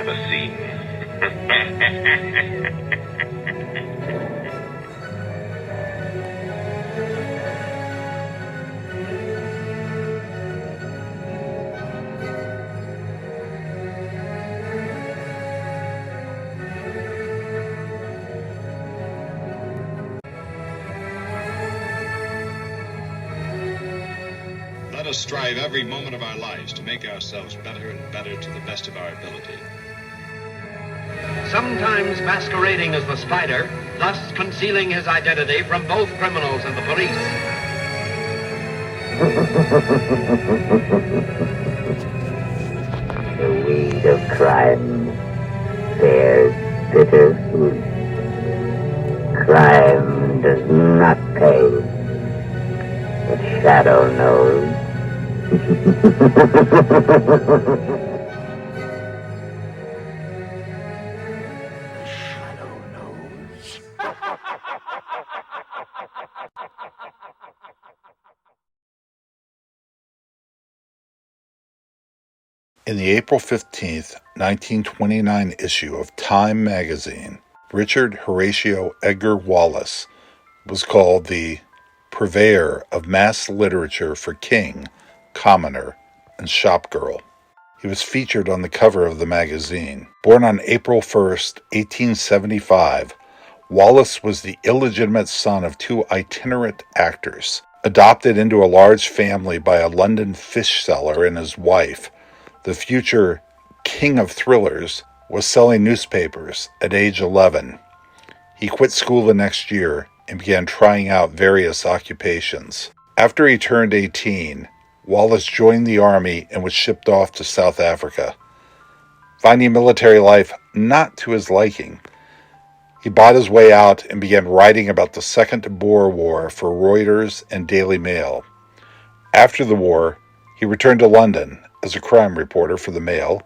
never seen. Let us strive every moment of our lives to make ourselves better and better to the best of our ability. Sometimes masquerading as the spider, thus concealing his identity from both criminals and the police. The weed of crime bears bitter fruit. Crime does not pay. The shadow knows. In the April 15th, 1929 issue of Time magazine, Richard Horatio Edgar Wallace was called the purveyor of mass literature for king, commoner, and shopgirl. He was featured on the cover of the magazine. Born on April 1st, 1875, Wallace was the illegitimate son of two itinerant actors. Adopted into a large family by a London fish seller and his wife, the future king of thrillers was selling newspapers at age 11. He quit school the next year and began trying out various occupations. After he turned 18, Wallace joined the army and was shipped off to South Africa. Finding military life not to his liking, he bought his way out and began writing about the Second Boer War for Reuters and Daily Mail. After the war, he returned to London as a crime reporter for the Mail,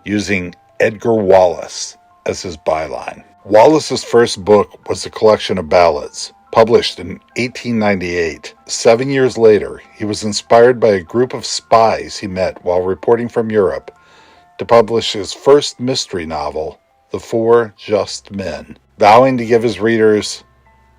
using Edgar Wallace as his byline. Wallace's first book was a collection of ballads, published in 1898. 7 years later, he was inspired by a group of spies he met while reporting from Europe to publish his first mystery novel, The Four Just Men, vowing to give his readers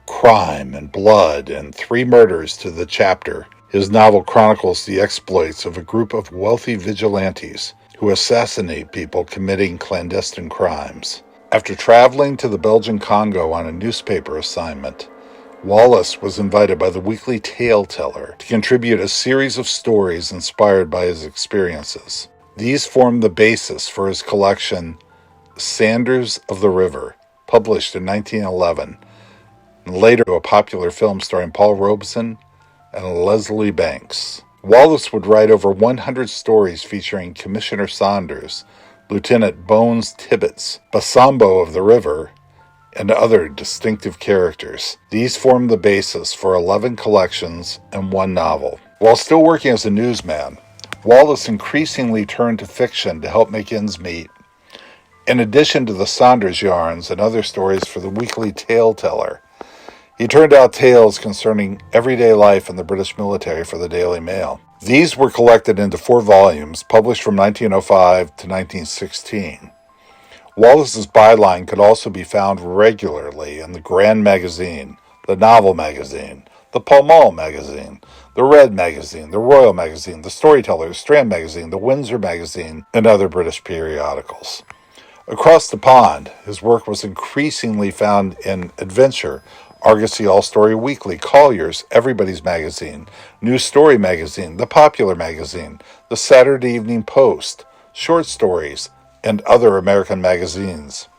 crime and blood and 3 murders to the chapter. His novel chronicles the exploits of a group of wealthy vigilantes who assassinate people committing clandestine crimes. After traveling to the Belgian Congo on a newspaper assignment, Wallace was invited by the Weekly Tale Teller to contribute a series of stories inspired by his experiences. These formed the basis for his collection, Sanders of the River, published in 1911, and later a popular film starring Paul Robeson and Leslie Banks. Wallace would write over 100 stories featuring Commissioner Saunders, Lieutenant Bones Tibbets, Basambo of the River, and other distinctive characters. These formed the basis for 11 collections and 1 novel. While still working as a newsman, Wallace increasingly turned to fiction to help make ends meet. In addition to the Saunders yarns and other stories for the Weekly Tale Teller, he turned out tales concerning everyday life in the British military for the Daily Mail. These were collected into 4 volumes, published from 1905 to 1916. Wallace's byline could also be found regularly in the Grand Magazine, the Novel Magazine, the Pall Mall Magazine, the Red Magazine, the Royal Magazine, the Storyteller, the Strand Magazine, the Windsor Magazine, and other British periodicals. Across the pond, his work was increasingly found in Adventure, Argosy All-Story Weekly, Collier's, Everybody's Magazine, News Story Magazine, The Popular Magazine, The Saturday Evening Post, Short Stories, and other American magazines.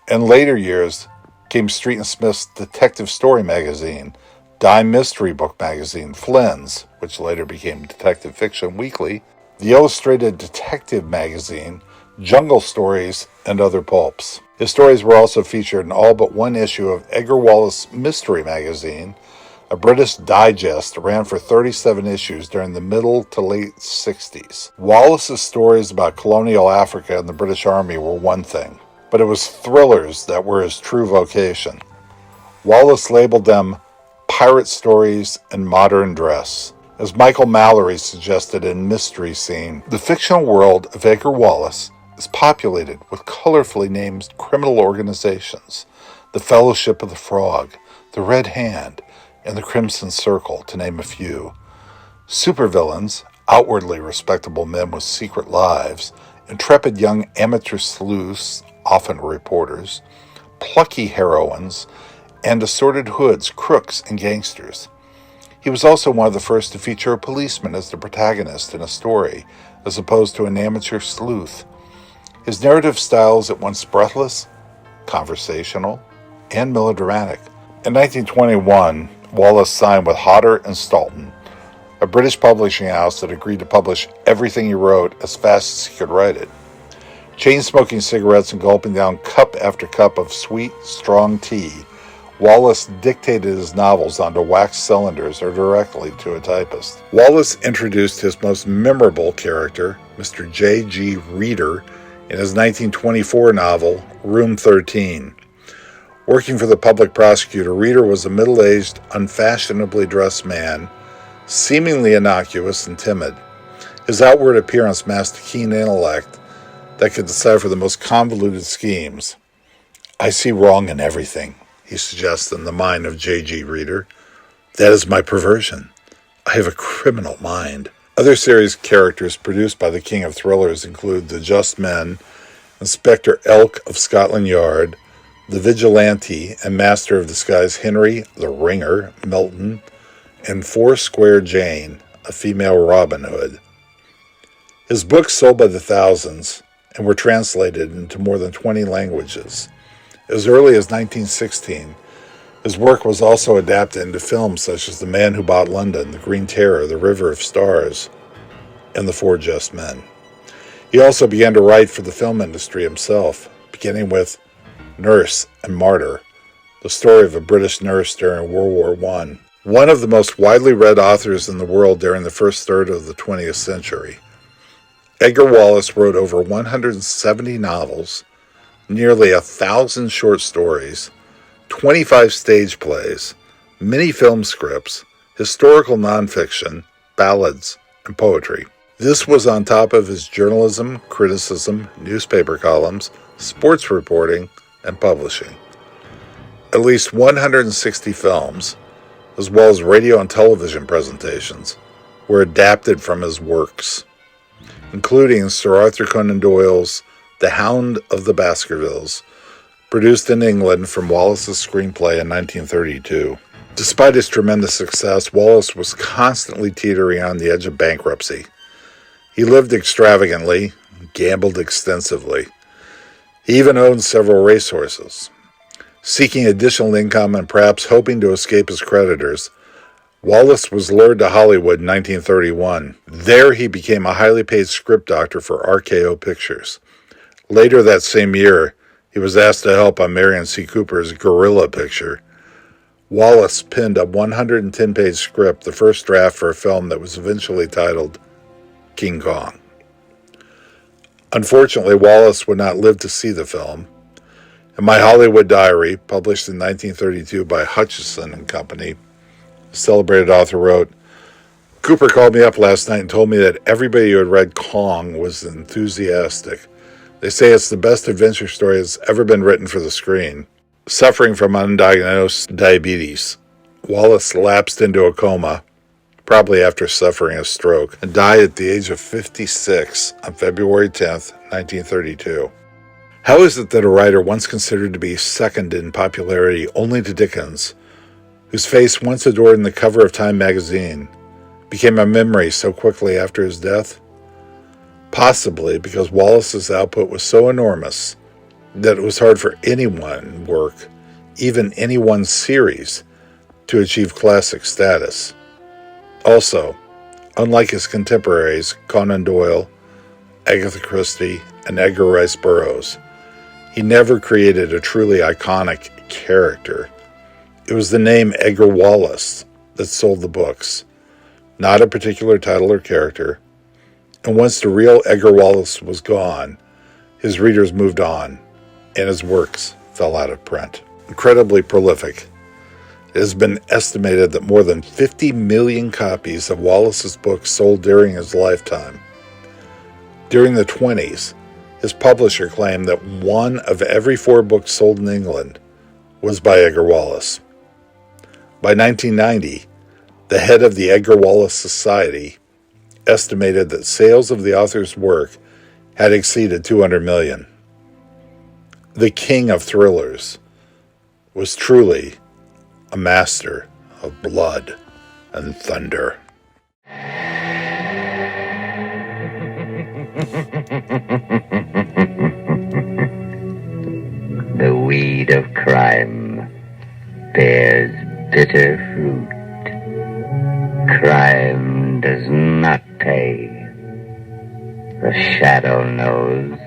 In later years came Street and Smith's Detective Story Magazine, Dime Mystery Book Magazine, Flynn's, which later became Detective Fiction Weekly, the Illustrated Detective Magazine, Jungle Stories, and other pulps. His stories were also featured in all but 1 issue of Edgar Wallace Mystery Magazine, a British digest that ran for 37 issues during the middle to late 60s. Wallace's stories about colonial Africa and the British Army were one thing, but it was thrillers that were his true vocation. Wallace labeled them pirate stories and modern dress. As Michael Mallory suggested in Mystery Scene, the fictional world of Edgar Wallace is populated with colorfully named criminal organizations, the Fellowship of the Frog, the Red Hand, and the Crimson Circle, to name a few. Supervillains, outwardly respectable men with secret lives, intrepid young amateur sleuths, often reporters, plucky heroines, and assorted hoods, crooks, and gangsters. He was also one of the first to feature a policeman as the protagonist in a story, as opposed to an amateur sleuth. His narrative style is at once breathless, conversational, and melodramatic. In 1921, Wallace signed with Hodder and Stoughton, a British publishing house that agreed to publish everything he wrote as fast as he could write it. Chain-smoking cigarettes and gulping down cup after cup of sweet, strong tea, Wallace dictated his novels onto wax cylinders or directly to a typist. Wallace introduced his most memorable character, Mr. J.G. Reader, in his 1924 novel, Room 13. Working for the public prosecutor, Reader was a middle-aged, unfashionably dressed man, seemingly innocuous and timid. His outward appearance masked a keen intellect that could decipher the most convoluted schemes. "I see wrong in everything," he suggests in The Mind of J.G. Reader. "That is my perversion. I have a criminal mind." Other series characters produced by the king of thrillers include The Just Men, Inspector Elk of Scotland Yard, the vigilante and master of disguise Henry the Ringer Milton, and Foursquare Jane, a female Robin Hood. His books sold by the thousands and were translated into more than 20 languages. As early as 1916, his work was also adapted into films such as The Man Who Bought London, The Green Terror, The River of Stars, and The Four Just Men. He also began to write for the film industry himself, beginning with Nurse and Martyr, the story of a British nurse during World War I. One of the most widely read authors in the world during the first third of the 20th century, Edgar Wallace wrote over 170 novels, nearly 1,000 short stories, 25 stage plays, many film scripts, historical nonfiction, ballads, and poetry. This was on top of his journalism, criticism, newspaper columns, sports reporting, and publishing. At least 160 films, as well as radio and television presentations, were adapted from his works, including Sir Arthur Conan Doyle's The Hound of the Baskervilles, produced in England from Wallace's screenplay in 1932. Despite his tremendous success, Wallace was constantly teetering on the edge of bankruptcy. He lived extravagantly, gambled extensively. He even owned several racehorses. Seeking additional income and perhaps hoping to escape his creditors, Wallace was lured to Hollywood in 1931. There he became a highly paid script doctor for RKO Pictures. Later that same year, he was asked to help on Marion C. Cooper's Gorilla picture. Wallace penned a 110-page script, the first draft for a film that was eventually titled King Kong. Unfortunately, Wallace would not live to see the film. In My Hollywood Diary, published in 1932 by Hutchison and Company, the celebrated author wrote, "Cooper called me up last night and told me that everybody who had read Kong was enthusiastic. They say it's the best adventure story that's ever been written for the screen." Suffering from undiagnosed diabetes, Wallace lapsed into a coma, probably after suffering a stroke, and died at the age of 56 on February 10th, 1932. How is it that a writer once considered to be second in popularity only to Dickens, whose face once adored in the cover of Time magazine, became a memory so quickly after his death? Possibly because Wallace's output was so enormous that it was hard for any one work, even any one series, to achieve classic status. Also, unlike his contemporaries Conan Doyle, Agatha Christie, and Edgar Rice Burroughs, he never created a truly iconic character. It was the name Edgar Wallace that sold the books, not a particular title or character. And once the real Edgar Wallace was gone, his readers moved on, and his works fell out of print. Incredibly prolific, it has been estimated that more than 50 million copies of Wallace's books sold during his lifetime. During the 20s, His publisher claimed that 1 of every 4 books sold in England was by Edgar Wallace. By 1990, the head of the Edgar Wallace Society estimated that sales of the author's work had exceeded 200 million. The king of thrillers was truly a master of blood and thunder. The weed of crime bears bitter fruit. Crime does not pay. The shadow knows.